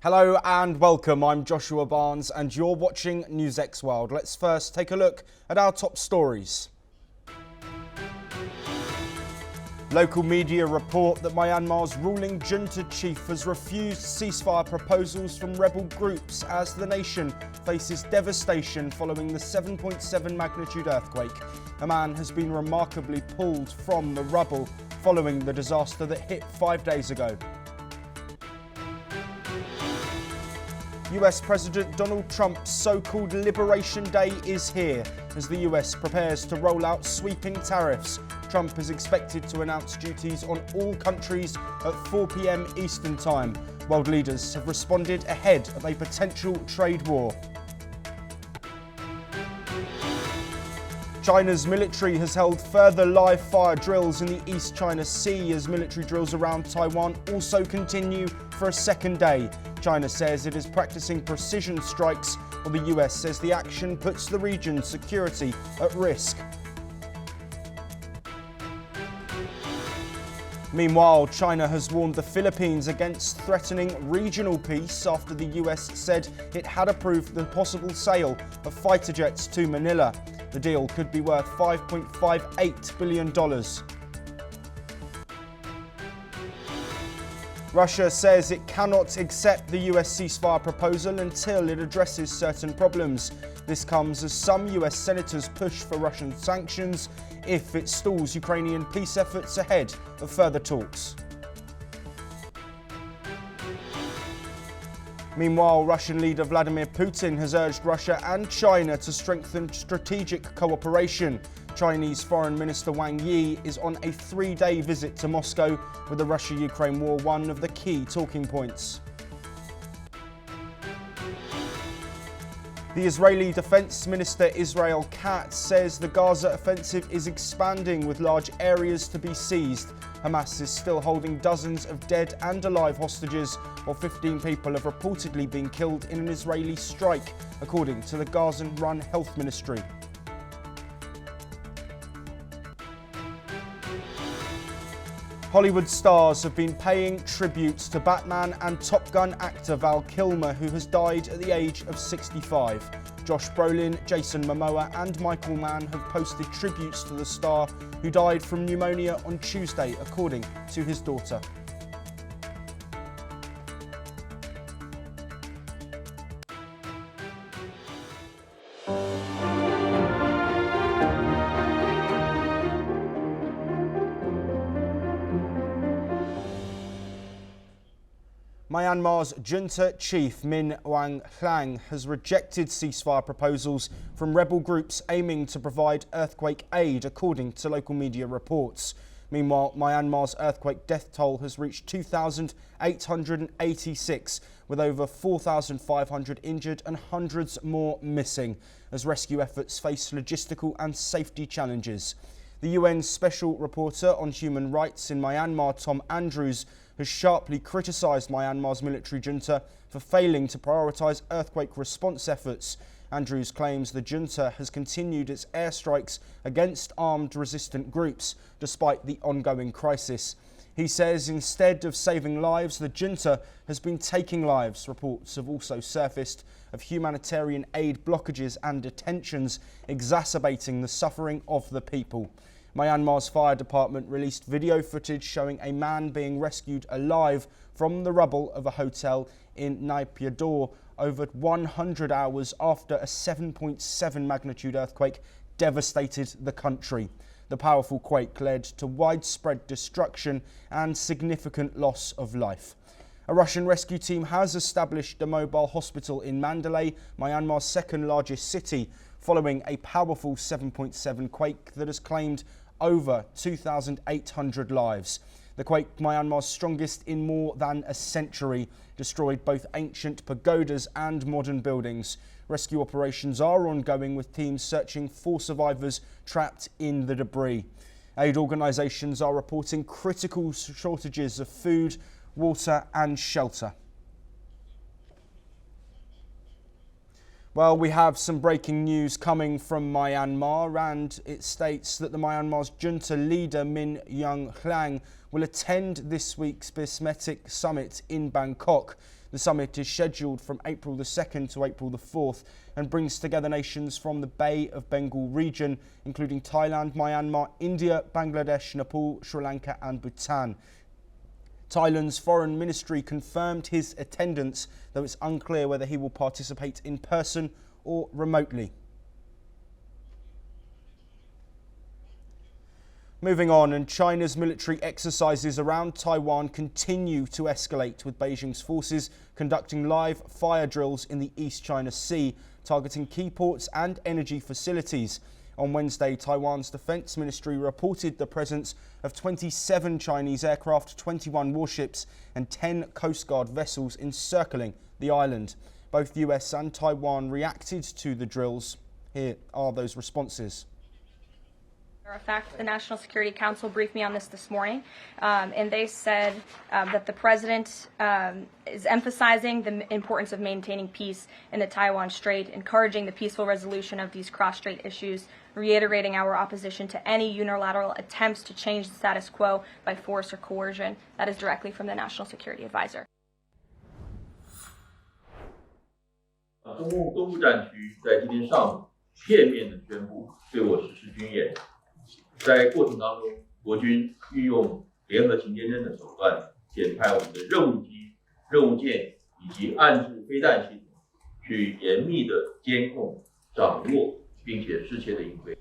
Hello and welcome, I'm Joshua Barnes and you're watching NewsX World. Let's first take a look at our top stories. Local media report that Myanmar's ruling junta chief has refused ceasefire proposals from rebel groups as the nation faces devastation following the 7.7 magnitude earthquake. A man has been remarkably pulled from the rubble following the disaster that hit 5 days ago. US President Donald Trump's so-called Liberation Day is here. As the US prepares to roll out sweeping tariffs, Trump is expected to announce duties on all countries at 4 p.m. Eastern Time. World leaders have responded ahead of a potential trade war. China's military has held further live fire drills in the East China Sea as military drills around Taiwan also continue for a second day. China says it is practicing precision strikes, while the US says the action puts the region's security at risk. Meanwhile, China has warned the Philippines against threatening regional peace after the US said it had approved the possible sale of fighter jets to Manila. The deal could be worth $5.58 billion. Russia says it cannot accept the US ceasefire proposal until it addresses certain problems. This comes as some US senators push for Russian sanctions if it stalls Ukrainian peace efforts ahead of further talks. Meanwhile, Russian leader Vladimir Putin has urged Russia and China to strengthen strategic cooperation. Chinese Foreign Minister Wang Yi is on a 3-day visit to Moscow, with the Russia-Ukraine war one of the key talking points. The Israeli Defense Minister Israel Katz says the Gaza offensive is expanding with large areas to be seized. Hamas is still holding dozens of dead and alive hostages, while 15 people have reportedly been killed in an Israeli strike, according to the Gazan-run health ministry. Hollywood stars have been paying tributes to Batman and Top Gun actor Val Kilmer, who has died at the age of 65. Josh Brolin, Jason Momoa and Michael Mann have posted tributes to the star, who died from pneumonia on Tuesday, according to his daughter. Myanmar's junta chief Min Aung Hlaing has rejected ceasefire proposals from rebel groups aiming to provide earthquake aid, according to local media reports. Meanwhile, Myanmar's earthquake death toll has reached 2,886, with over 4,500 injured and hundreds more missing, as rescue efforts face logistical and safety challenges. The UN's Special Reporter on Human Rights in Myanmar, Tom Andrews, has sharply criticised Myanmar's military junta for failing to prioritise earthquake response efforts. Andrews claims the junta has continued its airstrikes against armed resistant groups despite the ongoing crisis. He says instead of saving lives, the junta has been taking lives. Reports have also surfaced of humanitarian aid blockages and detentions, exacerbating the suffering of the people. Myanmar's fire department released video footage showing a man being rescued alive from the rubble of a hotel in Naypyidaw over 100 hours after a 7.7 magnitude earthquake devastated the country. The powerful quake led to widespread destruction and significant loss of life. A Russian rescue team has established a mobile hospital in Mandalay, Myanmar's second largest city, following a powerful 7.7 quake that has claimed over 2,800 lives. The quake, Myanmar's strongest in more than a century, destroyed both ancient pagodas and modern buildings. Rescue operations are ongoing, with teams searching for survivors trapped in the debris. Aid organisations are reporting critical shortages of food, water and shelter. Well, we have some breaking news coming from Myanmar, and it states that the Myanmar's junta leader Min Aung Hlaing will attend this week's business summit in Bangkok. The summit is scheduled from April the 2nd to April the 4th and brings together nations from the Bay of Bengal region, including Thailand, Myanmar, India, Bangladesh, Nepal, Sri Lanka and Bhutan. Thailand's foreign ministry confirmed his attendance, though it's unclear whether he will participate in person or remotely. Moving on, and China's military exercises around Taiwan continue to escalate, with Beijing's forces conducting live fire drills in the East China Sea, targeting key ports and energy facilities. On Wednesday, Taiwan's defense ministry reported the presence of 27 Chinese aircraft, 21 warships and 10 Coast Guard vessels encircling the island. Both US and Taiwan reacted to the drills. Here are those responses. In fact, the National Security Council briefed me on this morning, and they said that the president is emphasizing the importance of maintaining peace in the Taiwan Strait, encouraging the peaceful resolution of these cross-strait issues, reiterating our opposition to any unilateral attempts to change the status quo by force or coercion. That is directly from the National Security Advisor. 中共东部战区在今天上午片面地宣布对我实施军演。 在过程当中，国军运用联合勤监侦的手段，检派我们的任务机、任务舰以及岸置飞弹系统，去严密的监控、掌握，并且适切的应对。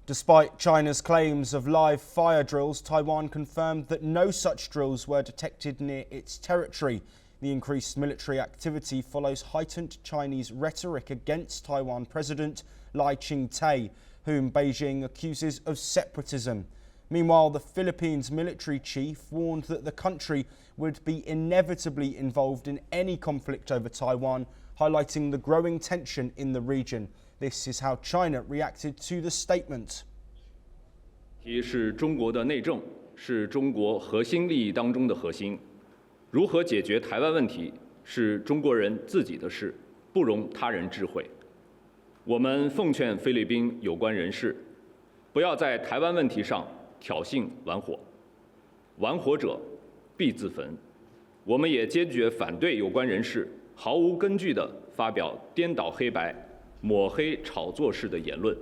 Despite China's claims of live fire drills, Taiwan confirmed that no such drills were detected near its territory. The increased military activity follows heightened Chinese rhetoric against Taiwan President Lai Ching-te, whom Beijing accuses of separatism. Meanwhile, the Philippines military chief warned that the country would be inevitably involved in any conflict over Taiwan, highlighting the growing tension in the region. This is how China reacted to the statement. 其是中国的内政，是中国核心利益当中的核心。如何解决台湾问题，是中国人自己的事，不容他人智慧。 我们奉劝菲律宾有关人士，不要在台湾问题上挑衅玩火，玩火者必自焚。我们也坚决反对有关人士毫无根据地发表颠倒黑白、抹黑炒作式的言论。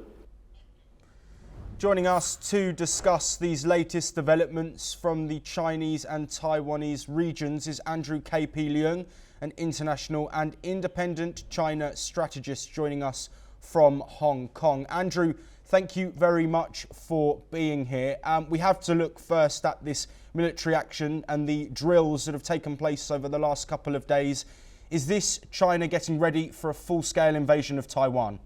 Joining us to discuss these latest developments from the Chinese and Taiwanese regions is Andrew K.P. Leung, an international and independent China strategist joining us from Hong Kong. Andrew, thank you very much for being here. We have to look first at this military action and the drills that have taken place over the last couple of days. Is this China getting ready for a full-scale invasion of Taiwan?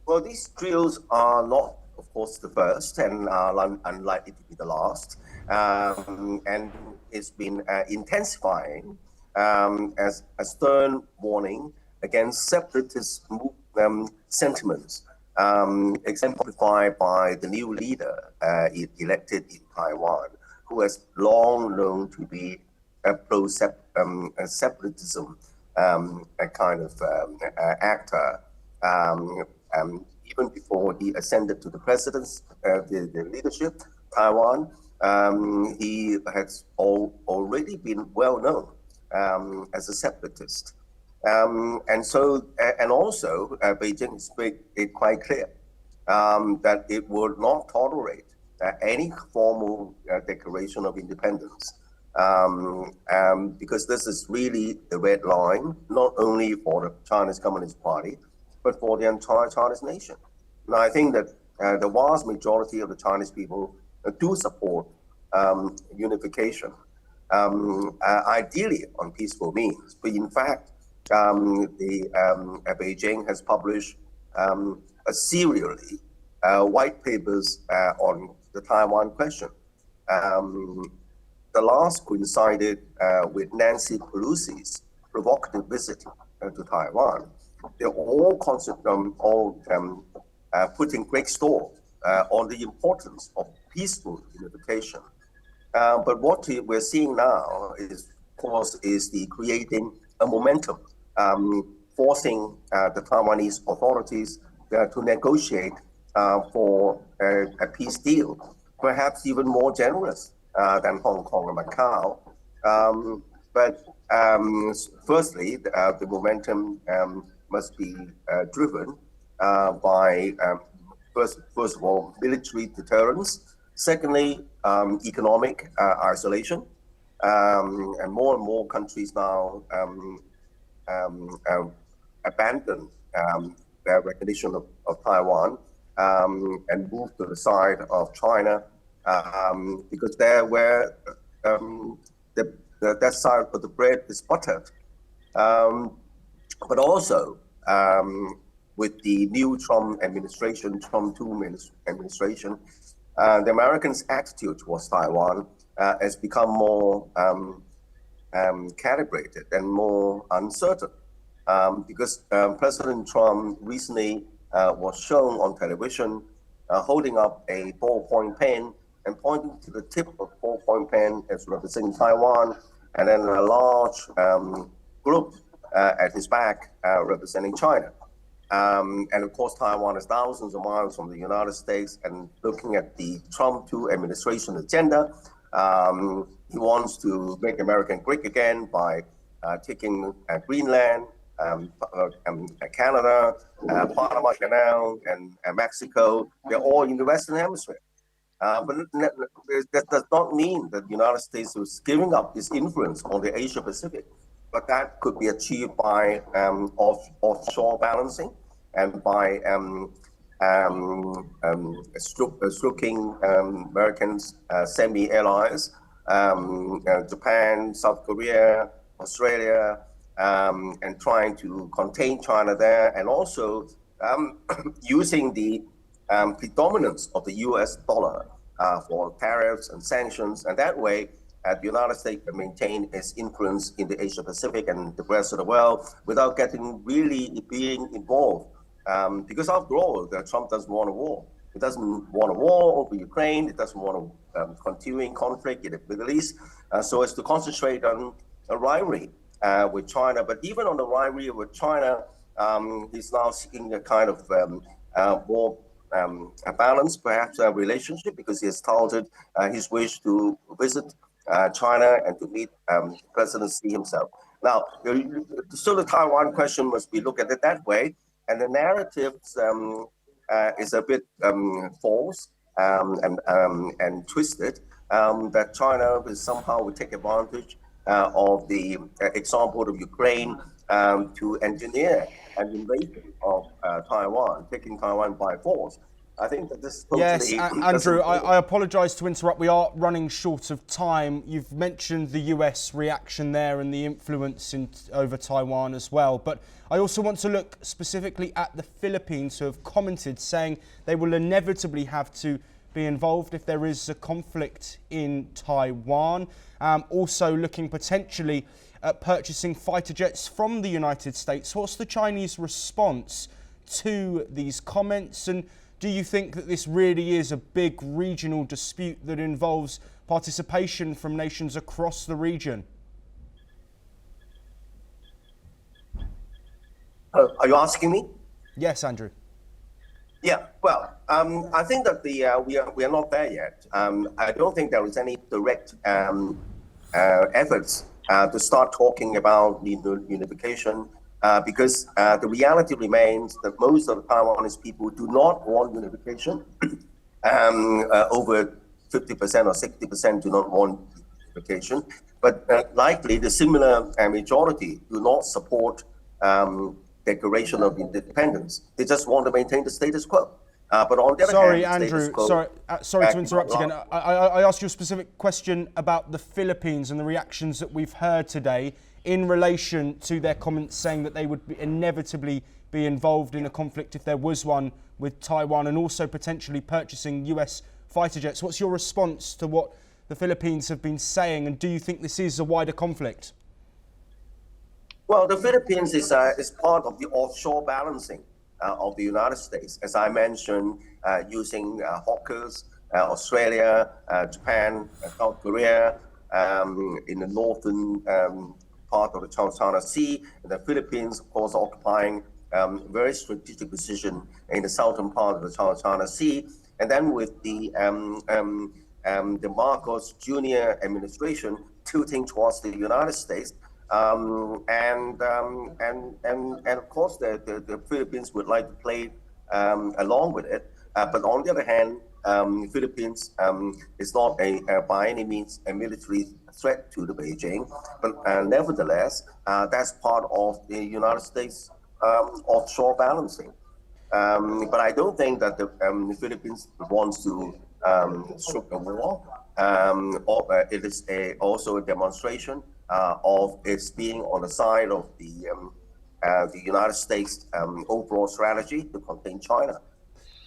Well, these drills are not, of course, the first and are unlikely to be the last. And it's been intensifying as a stern warning against separatist sentiments, exemplified by the new leader elected in Taiwan, who has long known to be a pro-separatism kind of actor. Even before he ascended to the presidency, the leadership, Taiwan, he has already been well known as a separatist. And also, Beijing has made it quite clear that it will not tolerate any formal declaration of independence, because this is really the red line, not only for the Chinese Communist Party, but for the entire Chinese nation. Now, I think that the vast majority of the Chinese people do support unification, ideally on peaceful means. But in fact, Beijing has published serially white papers on the Taiwan question. The last coincided with Nancy Pelosi's provocative visit to Taiwan. They're all putting great store on the importance of peaceful unification. But what we're seeing now is, of course, the creating a momentum, forcing the Taiwanese authorities to negotiate for a peace deal. perhaps even more generous than Hong Kong and Macau. But firstly, the momentum must be driven by, first of all, military deterrence. Secondly, economic isolation. And more countries now abandon their recognition of Taiwan and move to the side of China because they're where that side of the bread is buttered. But also with the new Trump administration, Trump 2 administration, the Americans' attitude towards Taiwan has become more calibrated and more uncertain because President Trump recently was shown on television holding up a ballpoint pen and pointing to the tip of the ballpoint pen as representing Taiwan, and then a large group at his back representing China. And of course, Taiwan is thousands of miles from the United States, and looking at the Trump 2 administration agenda, he wants to make America great again by taking Greenland, Canada, Panama Canal, and Mexico. They're all in the Western Hemisphere. But that does not mean that the United States is giving up its influence on the Asia Pacific, but that could be achieved by offshore balancing and by stroking Americans' semi-allies, Japan, South Korea, Australia, and trying to contain China there, and also using the predominance of the US dollar for tariffs and sanctions, and that way the United States can maintain its influence in the Asia Pacific and the rest of the world without getting really being involved. Because after all, Trump doesn't want a war. He doesn't want a war over Ukraine. He doesn't want a continuing conflict in the Middle East. So as to concentrate on a rivalry with China. But even on the rivalry with China, he's now seeking a kind of more a balanced, perhaps, relationship, because he has touted his wish to visit China and to meet President Xi himself. Now, so the Taiwan question must be looked at it that way, and the narrative is a bit false and twisted, that China will somehow take advantage of the example of Ukraine to engineer an invasion of Taiwan, taking Taiwan by force. I think that this totally... Yes, Andrew, I apologise to interrupt. We are running short of time. You've mentioned the US reaction there and the influence over Taiwan as well. But I also want to look specifically at the Philippines, who have commented saying they will inevitably have to be involved if there is a conflict in Taiwan. Also looking potentially at purchasing fighter jets from the United States. What's the Chinese response to these comments? And do you think that this really is a big regional dispute that involves participation from nations across the region? Are you asking me? Yes, Andrew. Yeah, well, I think that we are not there yet. I don't think there is any direct efforts to start talking about unification. Because the reality remains that most of the Taiwanese people do not want unification. Over 50% or 60% do not want unification. But likely the similar majority do not support declaration of independence. They just want to maintain the status quo. But on the other hand, Andrew, sorry to interrupt again. I asked you a specific question about the Philippines and the reactions that we've heard today in relation to their comments saying that they would inevitably be involved in a conflict if there was one with Taiwan, and also potentially purchasing US fighter jets. What's your response to what the Philippines have been saying, and do you think this is a wider conflict? Well, the Philippines is part of the offshore balancing of the United States. As I mentioned, using hawkers, Australia, Japan, South Korea, in the northern part of the South China Sea. The Philippines, of course, occupying a very strategic position in the southern part of the South China Sea. and then with the Marcos Jr. administration tilting towards the United States, and of course the Philippines would like to play along with it, but on the other hand, Philippines is not by any means a military threat to the Beijing, but nevertheless, that's part of the United States offshore balancing. But I don't think that the Philippines wants to stoke a war. It is also a demonstration of its being on the side of the United States overall strategy to contain China.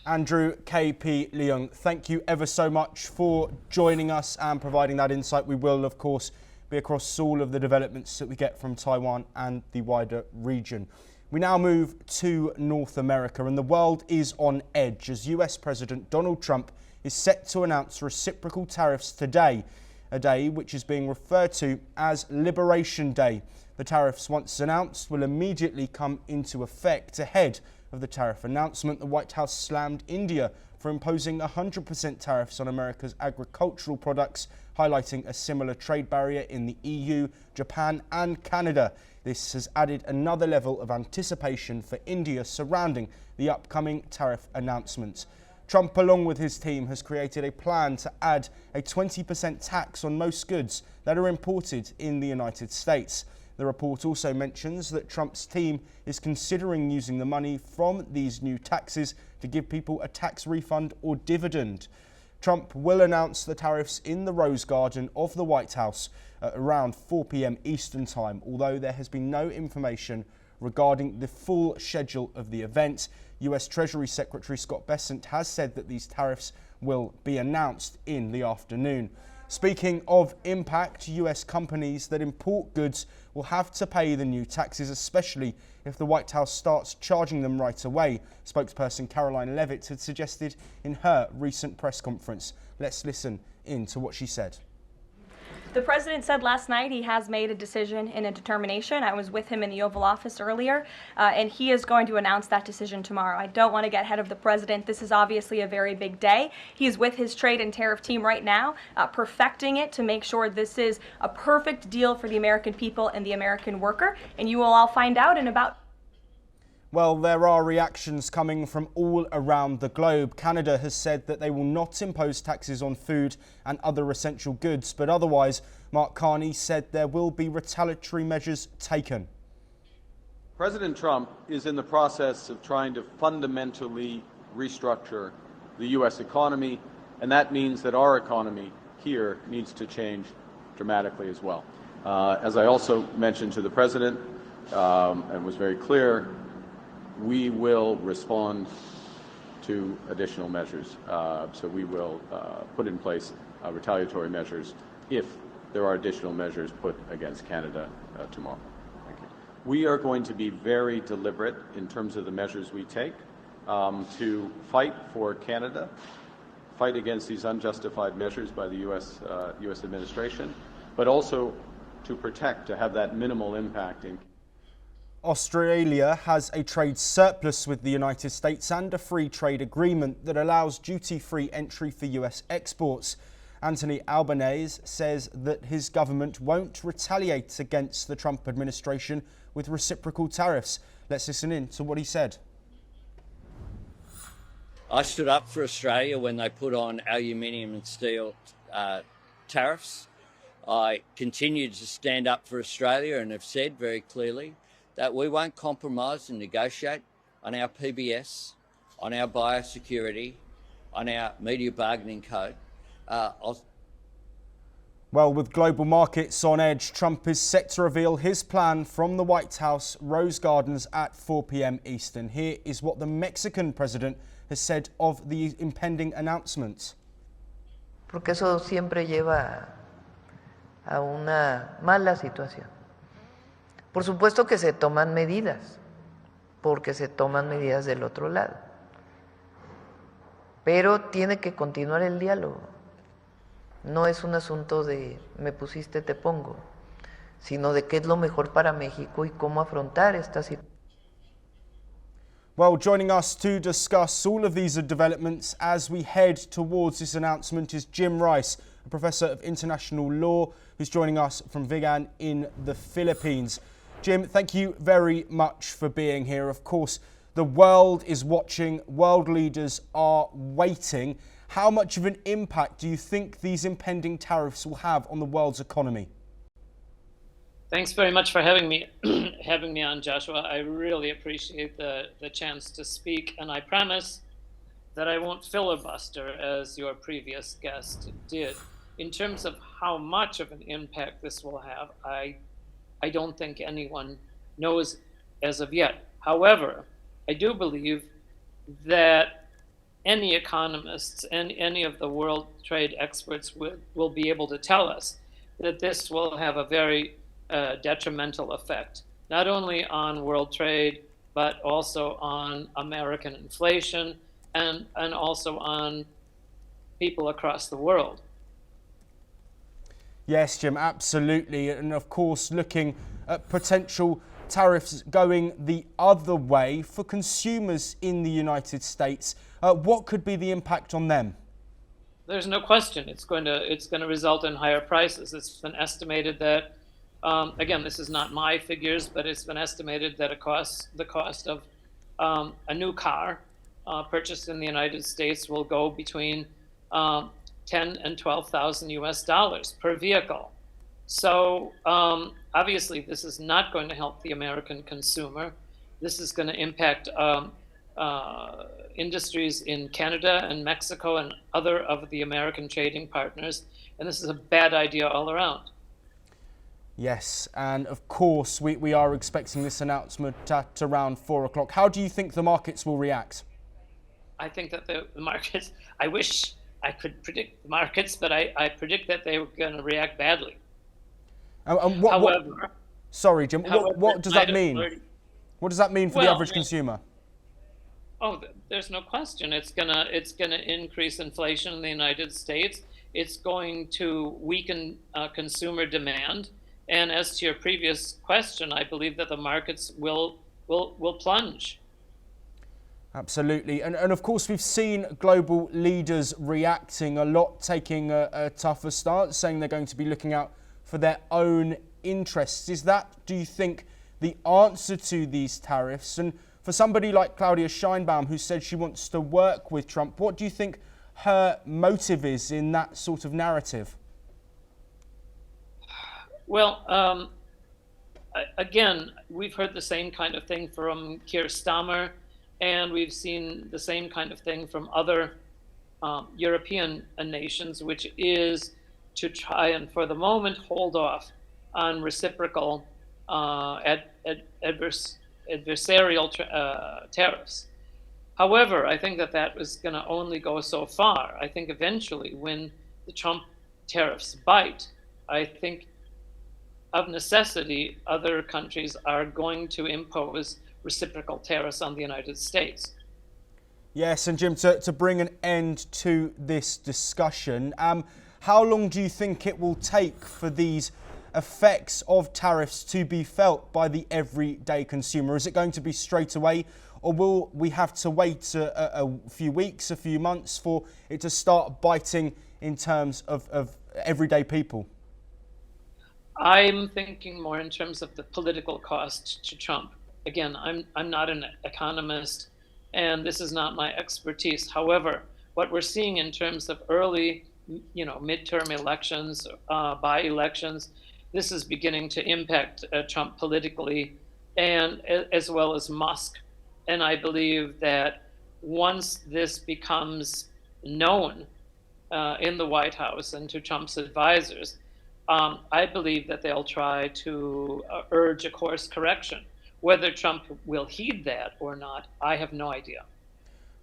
Andrew K.P. Leung, thank you ever so much for joining us and providing that insight. We will, of course, be across all of the developments that we get from Taiwan and the wider region. We now move to North America, and the world is on edge as US President Donald Trump is set to announce reciprocal tariffs today, a day which is being referred to as Liberation Day. The tariffs, once announced, will immediately come into effect. Ahead of the tariff announcement, the White House slammed India for imposing 100% tariffs on America's agricultural products, highlighting a similar trade barrier in the EU, Japan and Canada. This has added another level of anticipation for India surrounding the upcoming tariff announcement. Trump, along with his team, has created a plan to add a 20% tax on most goods that are imported in the United States. The report also mentions that Trump's team is considering using the money from these new taxes to give people a tax refund or dividend. Trump will announce the tariffs in the Rose Garden of the White House at around 4 p.m. Eastern Time, although there has been no information regarding the full schedule of the event. US Treasury Secretary Scott Bessent has said that these tariffs will be announced in the afternoon. Speaking of impact, US companies that import goods will have to pay the new taxes, especially if the White House starts charging them right away, spokesperson Caroline Leavitt had suggested in her recent press conference. Let's listen in to what she said. The president said last night he has made a decision and a determination. I was with him in the Oval Office earlier, and he is going to announce that decision tomorrow. I don't want to get ahead of the president. This is obviously a very big day. He's with his trade and tariff team right now, perfecting it to make sure this is a perfect deal for the American people and the American worker, and you will all find out in about... Well, there are reactions coming from all around the globe. Canada has said that they will not impose taxes on food and other essential goods, but otherwise, Mark Carney said there will be retaliatory measures taken. President Trump is in the process of trying to fundamentally restructure the U.S. economy, and that means that our economy here needs to change dramatically as well. As I also mentioned to the president and was very clear, we will respond to additional measures. So we will put in place retaliatory measures if there are additional measures put against Canada tomorrow. Thank you. We are going to be very deliberate in terms of the measures we take to fight for Canada, fight against these unjustified measures by the U.S. administration, but also to protect, to have that minimal impact in. Australia has a trade surplus with the United States and a free trade agreement that allows duty-free entry for US exports. Anthony Albanese says that his government won't retaliate against the Trump administration with reciprocal tariffs. Let's listen in to what he said. I stood up for Australia when they put on aluminium and steel tariffs. I continued to stand up for Australia and have said very clearly that we won't compromise and negotiate on our PBS, on our biosecurity, on our media bargaining code. Well, with global markets on edge, Trump is set to reveal his plan from the White House Rose Gardens at 4 p.m. Eastern. Here is what the Mexican president has said of the impending announcement. Porque eso siempre lleva a una mala situación. Por supuesto que se toman medidas, porque se toman medidas del otro lado. Pero tiene que continuar el diálogo. No es un asunto de me pusiste, te pongo, sino de qué es lo mejor para México y cómo afrontar esta situación. Well, joining us to discuss all of these developments as we head towards this announcement is Jim Rice, a professor of international law, who's joining us from Vigan in the Philippines. Jim, thank you very much for being here. Of course, the world is watching, world leaders are waiting. How much of an impact do you think these impending tariffs will have on the world's economy? Thanks very much for having me on, Joshua. I really appreciate the chance to speak, and I promise that I won't filibuster as your previous guest did. In terms of how much of an impact this will have, I don't think anyone knows as of yet. However, I do believe that any economists and any of the world trade experts will be able to tell us that this will have a very detrimental effect, not only on world trade, but also on American inflation and also on people across the world. Yes, Jim, absolutely. And of course, looking at potential tariffs going the other way for consumers in the United States, what could be the impact on them? There's no question it's going to result in higher prices. It's been estimated that, again, this is not my figures, but it's been estimated that the cost of a new car purchased in the United States will go between 10 and 12,000 US dollars per vehicle. So obviously this is not going to help the American consumer. This is going to impact industries in Canada and Mexico and other of the American trading partners. And this is a bad idea all around. Yes, and of course we are expecting this announcement at around 4 o'clock. How do you think the markets will react? I think that the markets, I wish I could predict the markets, but I predict that they're going to react badly. Sorry, Jim, what does that mean? What does that mean for the average consumer? Oh, there's no question. It's gonna increase inflation in the United States. It's going to weaken consumer demand. And as to your previous question, I believe that the markets will plunge. Absolutely. And of course, we've seen global leaders reacting a lot, taking a tougher stance, saying they're going to be looking out for their own interests. Is that, do you think, the answer to these tariffs? And for somebody like Claudia Sheinbaum, who said she wants to work with Trump, what do you think her motive is in that sort of narrative? Well, again, we've heard the same kind of thing from Keir Starmer, and we've seen the same kind of thing from other European nations, which is to try and, for the moment, hold off on reciprocal adversarial tariffs. However, I think that was going to only go so far. I think eventually, when the Trump tariffs bite, I think of necessity, other countries are going to impose reciprocal tariffs on the United States. Yes, and Jim, to bring an end to this discussion, how long do you think it will take for these effects of tariffs to be felt by the everyday consumer? Is it going to be straight away, or will we have to wait a few weeks, a few months for it to start biting in terms of everyday people? I'm thinking more in terms of the political cost to Trump. Again, I'm not an economist, and this is not my expertise. However, what we're seeing in terms of early, midterm elections, by-elections, this is beginning to impact Trump politically, and as well as Musk. And I believe that once this becomes known in the White House and to Trump's advisors, I believe that they'll try to urge a course correction. Whether Trump will heed that or not, I have no idea.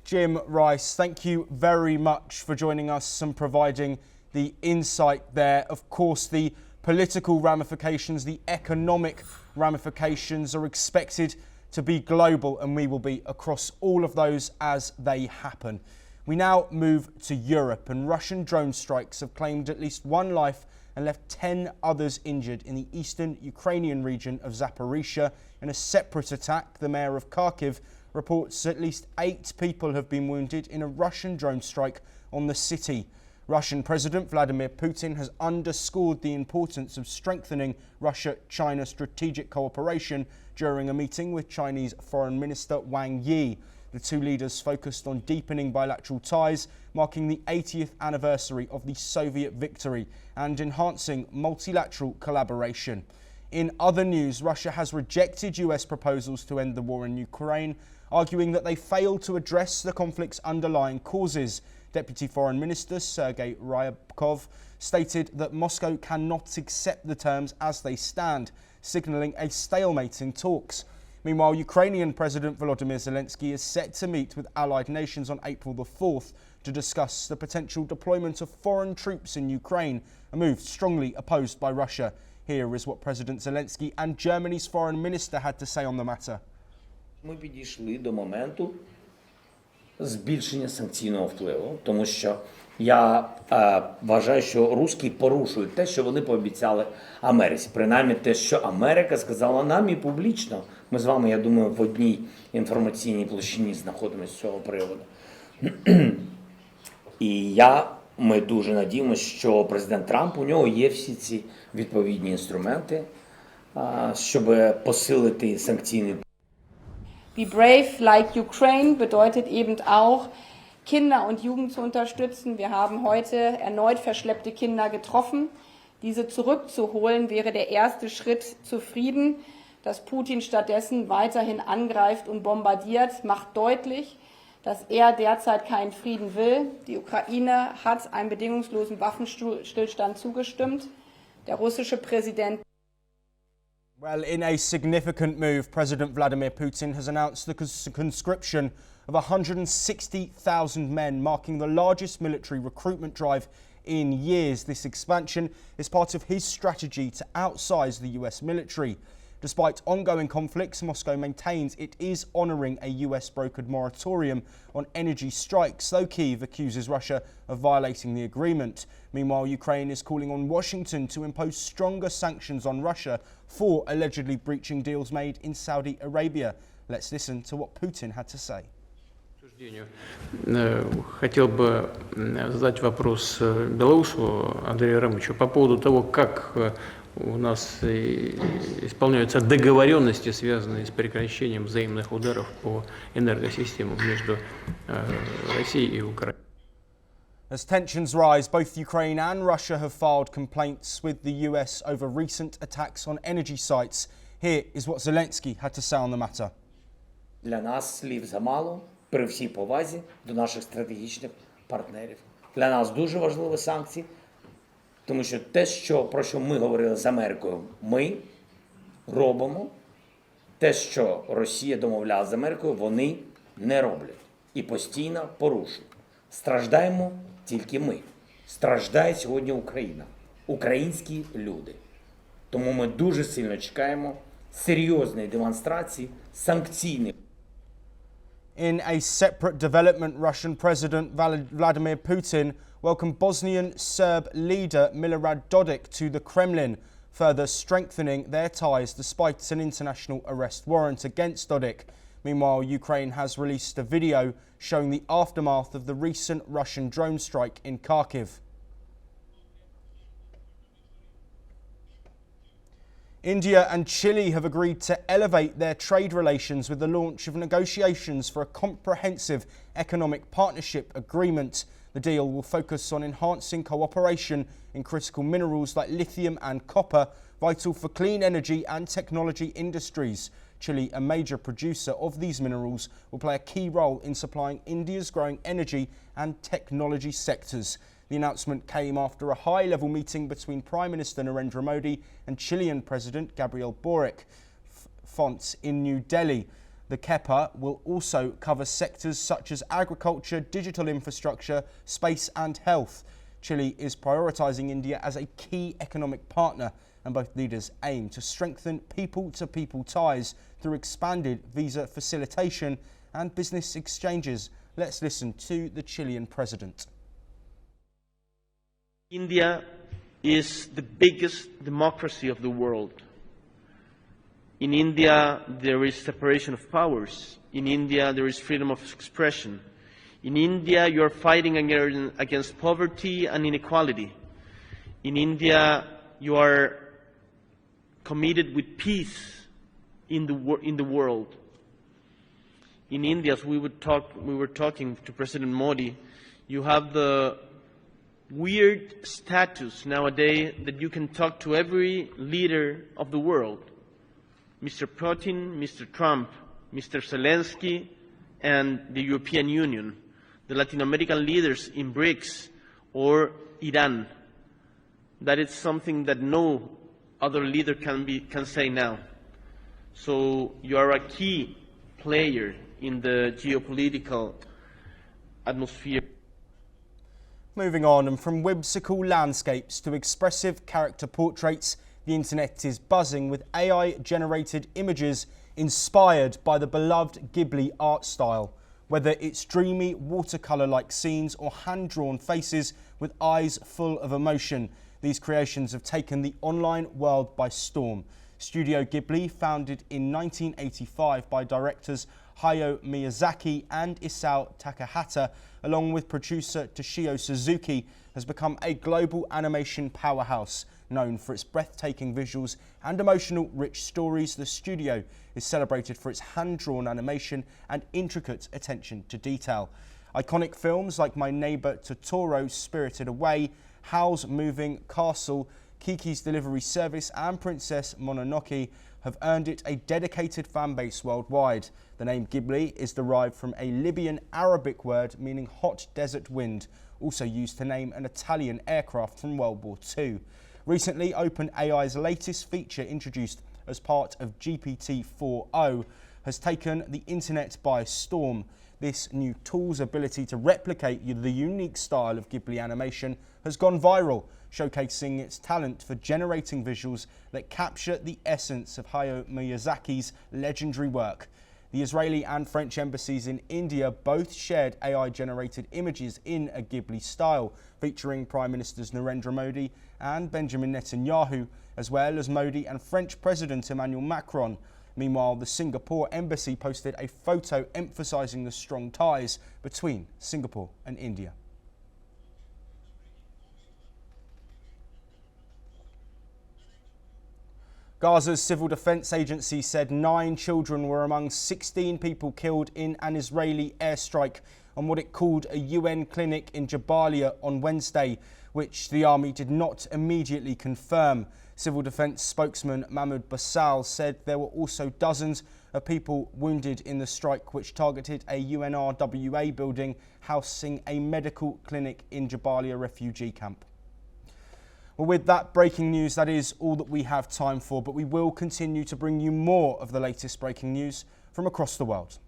Jim Rice, thank you very much for joining us and providing the insight there. Of course, the political ramifications, the economic ramifications are expected to be global, and we will be across all of those as they happen. We now move to Europe, and Russian drone strikes have claimed at least one life and left 10 others injured in the eastern Ukrainian region of Zaporizhia in a separate attack the mayor of Kharkiv reports at least 8 people have been wounded in a Russian drone strike on the city. Russian President Vladimir Putin has underscored the importance of strengthening Russia-China strategic cooperation during a meeting with Chinese Foreign Minister Wang Yi. The two leaders focused on deepening bilateral ties, marking the 80th anniversary of the Soviet victory, and enhancing multilateral collaboration. In other news, Russia has rejected US proposals to end the war in Ukraine, arguing that they fail to address the conflict's underlying causes. Deputy Foreign Minister Sergei Ryabkov stated that Moscow cannot accept the terms as they stand, signalling a stalemate in talks. Meanwhile, Ukrainian President Volodymyr Zelensky is set to meet with allied nations on April the 4th to discuss the potential deployment of foreign troops in Ukraine, a move strongly opposed by Russia. Here is what President Zelensky and Germany's foreign minister had to say on the matter. Ми підійшли до моменту збільшення санкційного впливу, тому що я вважаю, що русські порушують те, що вони пообіцяли Америці. Принаймні те, що Америка сказала нам і публічно. Ми з вами, я думаю, в одній інформаційній площині знаходимося з цього приводу. І ми дуже надіємося, що президент Трамп, у нього є всі ці відповідні інструменти, щоб посилити санкційний. Be brave like Ukraine bedeutet eben auch, Kinder und Jugend zu unterstützen. Wir haben heute erneut verschleppte Kinder getroffen. Diese zurückzuholen wäre der erste Schritt zu Frieden. Dass Putin stattdessen weiterhin angreift und bombardiert, macht deutlich, dass er derzeit keinen Frieden will. Die Ukraine hat einem bedingungslosen Waffenstillstand zugestimmt. Der russische Präsident. Well, in a significant move, President Vladimir Putin has announced the conscription of 160,000 men, marking the largest military recruitment drive in years. This expansion is part of his strategy to outsize the US military. Despite ongoing conflicts, Moscow maintains it is honouring a US-brokered moratorium on energy strikes, though Kyiv accuses Russia of violating the agreement. Meanwhile, Ukraine is calling on Washington to impose stronger sanctions on Russia for allegedly breaching deals made in Saudi Arabia. Let's listen to what Putin had to say. Хотел бы задать вопрос белорусу Андрею Рамовичу по поводу того, как у нас исполняются договоренности, связанные с прекращением взаимных ударов по энергосистемам между Россией и Украиной. As tensions rise, both Ukraine and Russia have filed complaints with the US over recent attacks on energy sites. Here is what Zelensky had to say on the matter. Для нас слів замало, при всій повазі до наших стратегічних партнерів. Для нас дуже важливі санкції, тому що те, про що ми говорили з Америкою, ми робимо. Те, що Росія домовляла з Америкою, вони не роблять і постійно порушують. Страждаємо тільки ми. Страждає сьогодні Україна, українські люди. Тому ми дуже сильно чекаємо серйозної демонстрації санкційних. In a separate development, Russian President Vladimir Putin welcomed Bosnian Serb leader Milorad Dodik to the Kremlin, further strengthening their ties despite an international arrest warrant against Dodik. Meanwhile, Ukraine has released a video showing the aftermath of the recent Russian drone strike in Kharkiv. India and Chile have agreed to elevate their trade relations with the launch of negotiations for a comprehensive economic partnership agreement. The deal will focus on enhancing cooperation in critical minerals like lithium and copper, vital for clean energy and technology industries. Chile, a major producer of these minerals, will play a key role in supplying India's growing energy and technology sectors. The announcement came after a high-level meeting between Prime Minister Narendra Modi and Chilean President Gabriel Boric in New Delhi. The CEPA will also cover sectors such as agriculture, digital infrastructure, space and health. Chile is prioritising India as a key economic partner, and both leaders aim to strengthen people-to-people ties through expanded visa facilitation and business exchanges. Let's listen to the Chilean president. India is the biggest democracy of the world. In India, there is separation of powers. In India, there is freedom of expression. In India, you are fighting against poverty and inequality. In India, you are committed with peace in the world. In India, as we were talking to President Modi, you have the weird status nowadays that you can talk to every leader of the world. Mr. Putin, Mr. Trump, Mr. Zelensky, and the European Union, the Latin American leaders in BRICS, or Iran. That is something that no other leader can say now. So you are a key player in the geopolitical atmosphere. Moving on, and from whimsical landscapes to expressive character portraits, the internet is buzzing with AI-generated images inspired by the beloved Ghibli art style. Whether it's dreamy watercolour-like scenes or hand-drawn faces with eyes full of emotion, these creations have taken the online world by storm. Studio Ghibli, founded in 1985 by directors Hayao Miyazaki and Isao Takahata, along with producer Toshio Suzuki, has become a global animation powerhouse. Known for its breathtaking visuals and emotional rich stories, the studio is celebrated for its hand-drawn animation and intricate attention to detail. Iconic films like My Neighbor Totoro, Spirited Away, Howl's Moving Castle, Kiki's Delivery Service and Princess Mononoke have earned it a dedicated fan base worldwide. The name Ghibli is derived from a Libyan Arabic word meaning hot desert wind, also used to name an Italian aircraft from World War II. Recently, OpenAI's latest feature, introduced as part of GPT-4o, has taken the internet by storm. This new tool's ability to replicate the unique style of Ghibli animation has gone viral, showcasing its talent for generating visuals that capture the essence of Hayao Miyazaki's legendary work. The Israeli and French embassies in India both shared AI-generated images in a Ghibli style, featuring Prime Ministers Narendra Modi and Benjamin Netanyahu, as well as Modi and French President Emmanuel Macron. Meanwhile, the Singapore embassy posted a photo emphasising the strong ties between Singapore and India. Gaza's civil defence agency said 9 children were among 16 people killed in an Israeli airstrike on what it called a UN clinic in Jabalia on Wednesday, which the army did not immediately confirm. Civil defence spokesman Mahmoud Basal said there were also dozens of people wounded in the strike, which targeted a UNRWA building housing a medical clinic in Jabalia refugee camp. Well, with that breaking news, that is all that we have time for, but we will continue to bring you more of the latest breaking news from across the world.